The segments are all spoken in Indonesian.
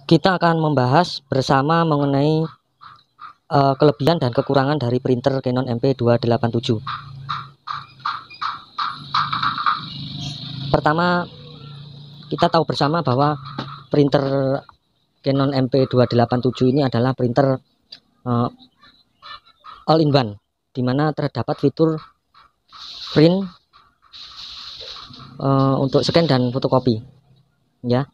kita akan membahas bersama mengenai kelebihan dan kekurangan dari printer Canon MP287. Pertama, kita tahu bersama bahwa printer Canon MP287 ini adalah printer all-in-one, di mana terdapat fitur print untuk scan dan fotokopi. Ya,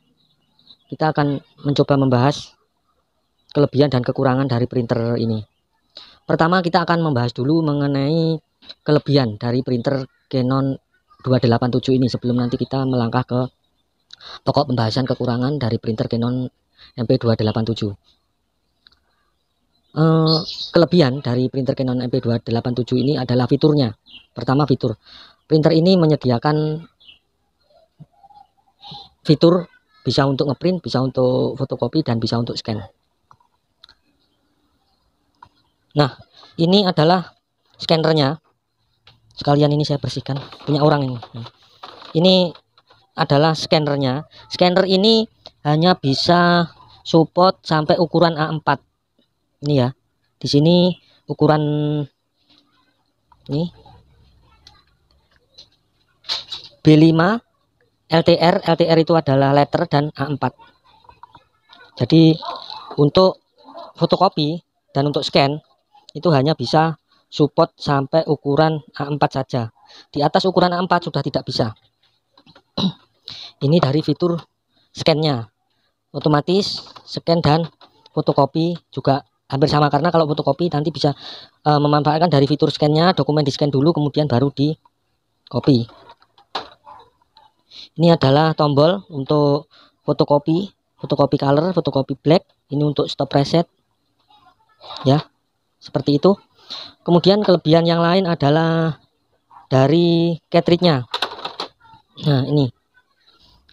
kita akan mencoba membahas kelebihan dan kekurangan dari printer ini. Pertama, kita akan membahas dulu mengenai kelebihan dari printer Canon 287 ini sebelum nanti kita melangkah ke pokok pembahasan kekurangan dari printer Canon MP287. Kelebihan dari printer Canon MP287 ini adalah fiturnya. Pertama, fitur printer ini menyediakan fitur bisa untuk ngeprint, bisa untuk fotokopi, dan bisa untuk scan. Nah, ini adalah scannernya. Sekalian ini saya bersihkan, punya orang ini. Ini adalah scannernya. Scanner ini hanya bisa support sampai ukuran A4. Ini ya. Di sini ukuran ini B5 LTR itu adalah letter dan A4. Jadi untuk fotokopi dan untuk scan itu hanya bisa support sampai ukuran A4 saja. Di atas ukuran A4 sudah tidak bisa. Ini dari fitur scan-nya. Otomatis scan dan fotokopi juga hampir sama, karena kalau fotokopi nanti bisa memanfaatkan dari fitur scan-nya, dokumen di scan dulu kemudian baru di copy. Ini adalah tombol untuk fotokopi color, fotokopi black. Ini untuk stop preset. Ya, seperti itu. Kemudian kelebihan yang lain adalah dari cartridge-nya. Nah, ini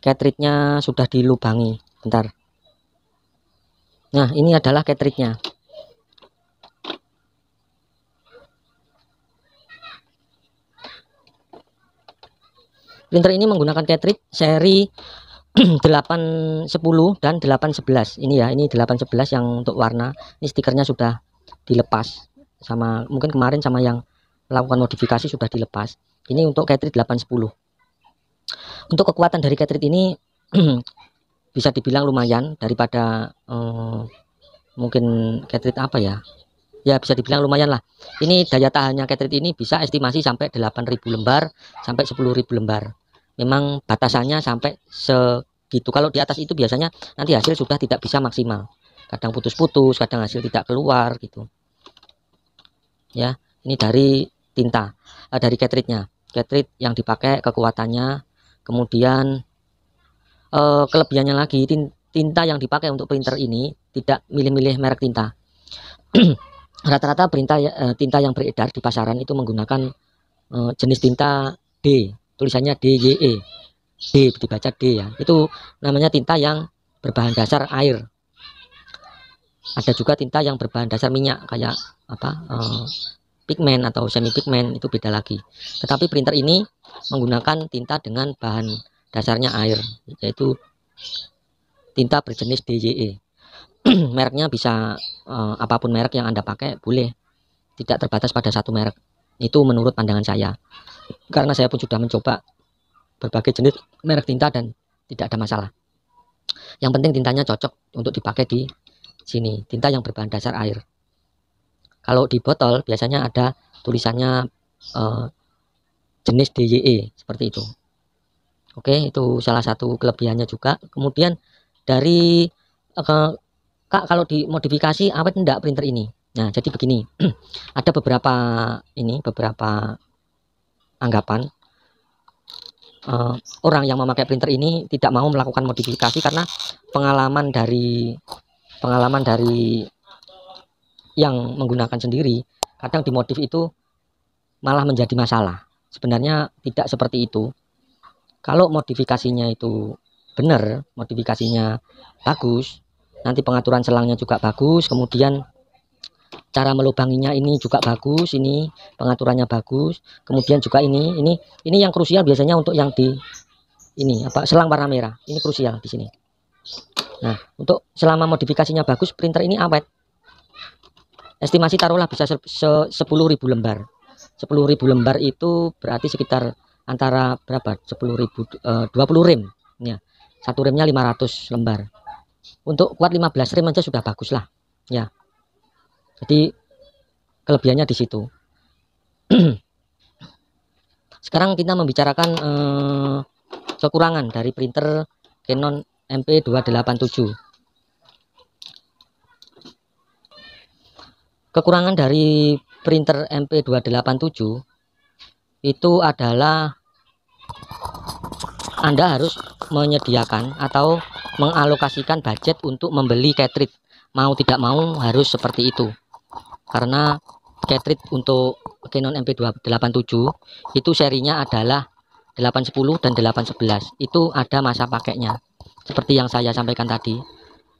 cartridge-nya sudah dilubangi. Bentar. Nah, ini adalah cartridge-nya. Printer ini menggunakan cartridge seri 810 dan 811. Ini ya, ini 811 yang untuk warna. Ini stikernya sudah dilepas. Sama mungkin kemarin sama yang melakukan modifikasi sudah dilepas. Ini untuk cartridge 810. Untuk kekuatan dari cartridge ini bisa dibilang lumayan daripada mungkin cartridge apa ya. Ya, bisa dibilang lumayan lah. Ini daya tahannya cartridge ini bisa estimasi sampai 8.000 lembar sampai 10.000 lembar. Memang batasannya sampai segitu. Kalau di atas itu biasanya nanti hasil sudah tidak bisa maksimal. Kadang putus-putus, kadang hasil tidak keluar gitu. Ya, ini dari tinta, dari cartridge-nya. Cartridge yang dipakai kekuatannya. Kemudian kelebihannya lagi, tinta yang dipakai untuk printer ini tidak milih-milih merek tinta. Rata-rata tinta yang beredar di pasaran itu menggunakan jenis tinta D, tulisannya DYE, D dibaca D ya. Itu namanya tinta yang berbahan dasar air. Ada juga tinta yang berbahan dasar minyak kayak apa pigmen atau semi pigmen, itu beda lagi. Tetapi printer ini menggunakan tinta dengan bahan dasarnya air, yaitu tinta berjenis DYE. Mereknya bisa apapun merek yang Anda pakai boleh, tidak terbatas pada satu merek. Itu menurut pandangan saya, karena saya pun sudah mencoba berbagai jenis merek tinta dan tidak ada masalah. Yang penting tintanya cocok untuk dipakai di sini, tinta yang berbahan dasar air. Kalau di botol biasanya ada tulisannya jenis DYE seperti itu. Oke, itu salah satu kelebihannya juga. Kemudian dari Kak, kalau dimodifikasi awet enggak printer ini? Nah, jadi begini. Ada beberapa anggapan orang yang memakai printer ini tidak mau melakukan modifikasi karena pengalaman dari yang menggunakan sendiri, kadang dimodif itu malah menjadi masalah. Sebenarnya tidak seperti itu. Kalau modifikasinya itu benar, modifikasinya bagus, nanti pengaturan selangnya juga bagus, kemudian cara melubanginya ini juga bagus, ini pengaturannya bagus, kemudian juga ini yang krusial biasanya untuk yang di ini apa selang warna merah, ini krusial di sini. Nah, untuk selama modifikasinya bagus, printer ini awet. Estimasi taruhlah bisa 10.000 lembar. 10.000 lembar itu berarti sekitar antara berapa? 10.000 20 rem. Ya. Satu remnya 500 lembar. Untuk kuat 15 rem aja sudah bagus lah. Ya. Jadi kelebihannya di situ. Sekarang kita membicarakan kekurangan dari printer Canon MP287. Kekurangan dari printer MP287 itu adalah Anda harus menyediakan atau mengalokasikan budget untuk membeli cartridge. Mau tidak mau harus seperti itu. Karena cartridge untuk Canon MP287 itu serinya adalah 810 dan 811. Itu ada masa pakainya. Seperti yang saya sampaikan tadi.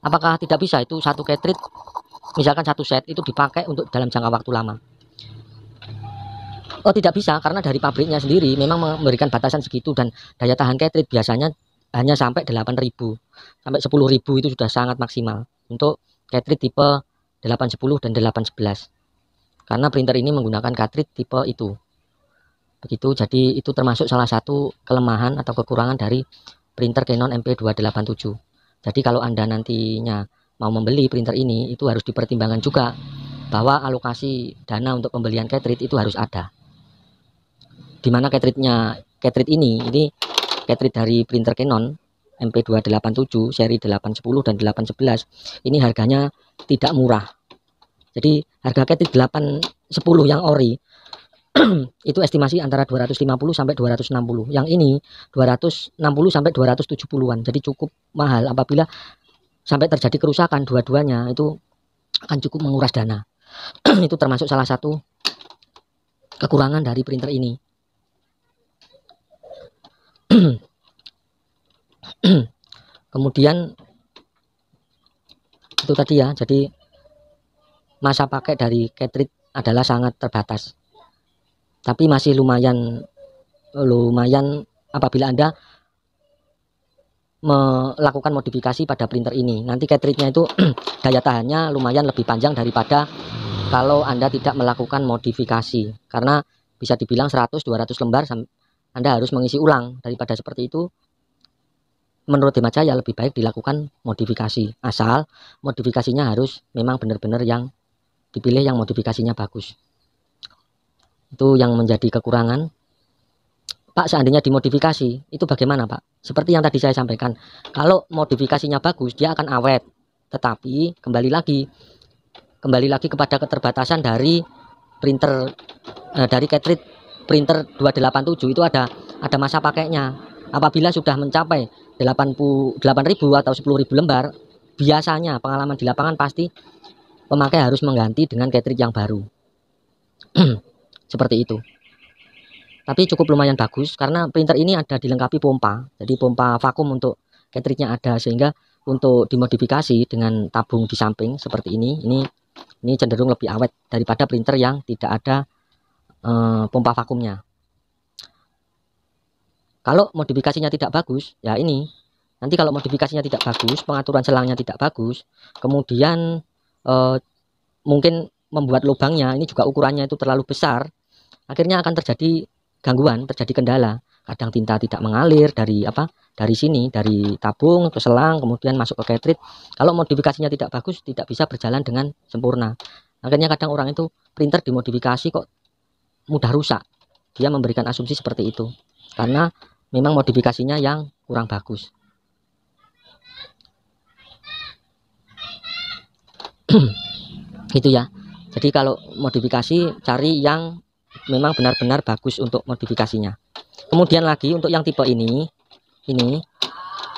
Apakah tidak bisa itu satu cartridge, misalkan satu set itu dipakai untuk dalam jangka waktu lama? Oh, tidak bisa, karena dari pabriknya sendiri memang memberikan batasan segitu, dan daya tahan cartridge biasanya hanya sampai 8.000 sampai 10.000 itu sudah sangat maksimal untuk cartridge tipe 810 dan 811. Karena printer ini menggunakan cartridge tipe itu. Begitu, jadi itu termasuk salah satu kelemahan atau kekurangan dari printer Canon MP287. Jadi kalau Anda nantinya mau membeli printer ini, itu harus dipertimbangkan juga bahwa alokasi dana untuk pembelian cartridge itu harus ada. Dimana cartridge ini cartridge dari printer Canon MP287 seri 810 dan 811 ini harganya tidak murah. Jadi harga cartridge 810 yang ori itu estimasi antara 250 sampai 260. Yang ini 260 sampai 270-an. Jadi cukup mahal. Apabila sampai terjadi kerusakan dua-duanya, itu akan cukup menguras dana. Itu termasuk salah satu kekurangan dari printer ini. Kemudian itu tadi ya, jadi masa pakai dari cartridge adalah sangat terbatas. Tapi masih lumayan apabila Anda melakukan modifikasi pada printer ini. Nanti cartridge-nya itu daya tahannya lumayan lebih panjang daripada kalau Anda tidak melakukan modifikasi. Karena bisa dibilang 100-200 lembar Anda harus mengisi ulang. Daripada seperti itu, menurut hemat saya lebih baik dilakukan modifikasi. Asal modifikasinya harus memang benar-benar yang dipilih yang modifikasinya bagus. Itu yang menjadi kekurangan. Pak, seandainya dimodifikasi itu bagaimana Pak? Seperti yang tadi saya sampaikan, kalau modifikasinya bagus dia akan awet. Tetapi kembali lagi kepada keterbatasan dari printer dari cartridge printer 287 itu ada masa pakainya. Apabila sudah mencapai 8.000 atau 10.000 lembar, biasanya pengalaman di lapangan pasti pemakai harus mengganti dengan cartridge yang baru. Seperti itu. Tapi cukup lumayan bagus karena printer ini ada dilengkapi pompa. Jadi pompa vakum untuk cartridge-nya ada, sehingga untuk dimodifikasi dengan tabung di samping seperti ini cenderung lebih awet daripada printer yang tidak ada pompa vakumnya. Kalau modifikasinya tidak bagus, ya ini. Nanti kalau modifikasinya tidak bagus, pengaturan selangnya tidak bagus, kemudian mungkin membuat lubangnya ini juga ukurannya itu terlalu besar, akhirnya akan terjadi gangguan, terjadi kendala. Kadang tinta tidak mengalir dari sini, dari tabung ke selang, kemudian masuk ke cartridge. Kalau modifikasinya tidak bagus, tidak bisa berjalan dengan sempurna. Akhirnya kadang orang itu printer dimodifikasi kok mudah rusak. Dia memberikan asumsi seperti itu karena memang modifikasinya yang kurang bagus. Gitu ya. Jadi kalau modifikasi cari yang memang benar-benar bagus untuk modifikasinya. Kemudian lagi untuk yang tipe ini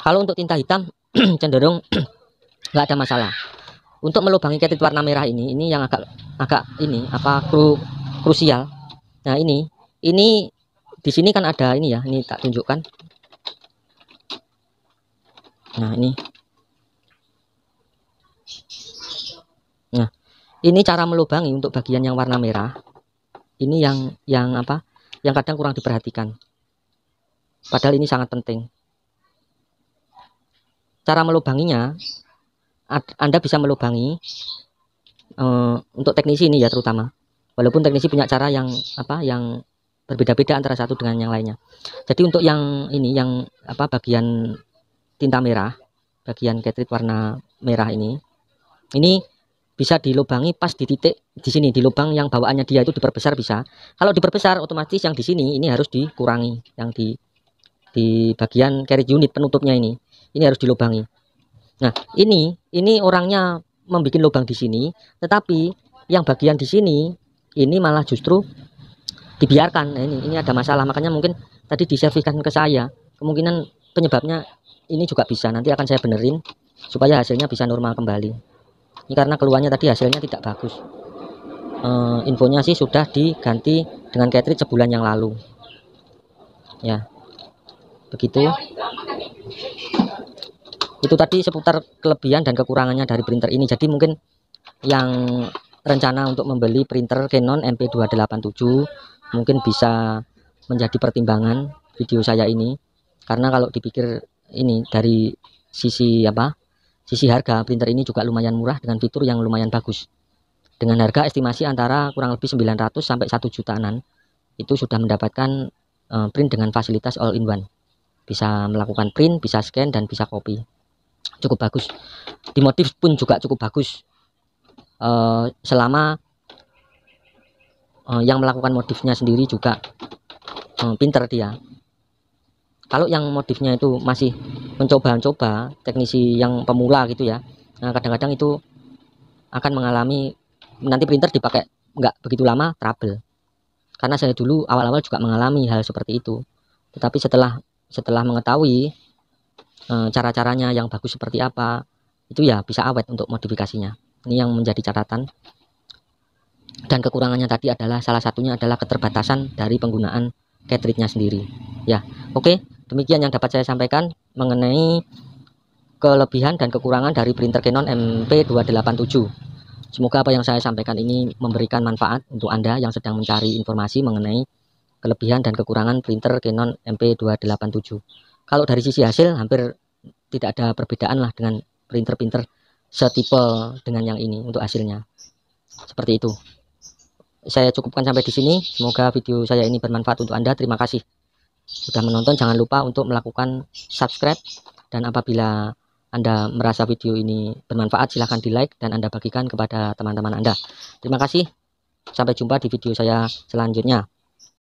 kalau untuk tinta hitam cenderung nggak ada masalah. Untuk melubangi cartridge warna merah ini yang agak krusial. Nah ini di sini kan ada ini ya, ini tak tunjukkan. Nah ini cara melubangi untuk bagian yang warna merah. Ini yang kadang kurang diperhatikan. Padahal ini sangat penting. cara melubanginya, Anda bisa melubangi untuk teknisi ini ya terutama. Walaupun teknisi punya cara yang yang berbeda-beda antara satu dengan yang lainnya. Jadi untuk yang ini, yang bagian tinta merah, bagian cartridge warna merah ini bisa dilubangi pas di titik di sini, di lubang yang bawaannya dia itu diperbesar bisa. Kalau diperbesar otomatis yang di sini ini harus dikurangi, yang di bagian carriage unit penutupnya ini harus dilubangi. Nah, ini orangnya membuat lubang di sini, tetapi yang bagian di sini ini malah justru dibiarkan. Nah, ini ada masalah, makanya mungkin tadi diserviskan ke saya. Kemungkinan penyebabnya ini juga bisa, nanti akan saya benerin supaya hasilnya bisa normal kembali. Ini karena keluarnya tadi hasilnya tidak bagus. Infonya sih sudah diganti dengan cartridge sebulan yang lalu. Ya, begitu. Itu tadi seputar kelebihan dan kekurangannya dari printer ini. Jadi mungkin yang rencana untuk membeli printer Canon MP287 mungkin bisa menjadi pertimbangan video saya ini, karena kalau dipikir ini dari sisi sisi harga, printer ini juga lumayan murah dengan fitur yang lumayan bagus. Dengan harga estimasi antara kurang lebih 900 sampai 1 jutaan itu sudah mendapatkan print dengan fasilitas all in one. Bisa melakukan print, bisa scan, dan bisa copy. Cukup bagus. Di motif pun juga cukup bagus. Selama yang melakukan modifnya sendiri juga pinter dia. Kalau yang modifnya itu masih mencoba-coba, teknisi yang pemula gitu ya, nah kadang-kadang itu akan mengalami nanti printer dipakai nggak begitu lama trouble. Karena saya dulu awal-awal juga mengalami hal seperti itu. Tetapi setelah mengetahui cara-caranya yang bagus seperti apa, itu ya bisa awet untuk modifikasinya. Ini yang menjadi catatan. Dan kekurangannya tadi adalah, salah satunya adalah keterbatasan dari penggunaan cartridge-nya sendiri. Ya, oke, demikian yang dapat saya sampaikan mengenai kelebihan dan kekurangan dari printer Canon MP287. Semoga apa yang saya sampaikan ini memberikan manfaat untuk Anda yang sedang mencari informasi mengenai kelebihan dan kekurangan printer Canon MP287. Kalau dari sisi hasil hampir tidak ada perbedaan lah dengan printer-printer setipe dengan yang ini untuk hasilnya. Seperti itu. Saya cukupkan sampai di sini. Semoga video saya ini bermanfaat untuk Anda. Terima kasih sudah menonton. Jangan lupa untuk melakukan subscribe, dan apabila Anda merasa video ini bermanfaat silahkan di like dan Anda bagikan kepada teman-teman Anda. Terima kasih. Sampai jumpa di video saya selanjutnya.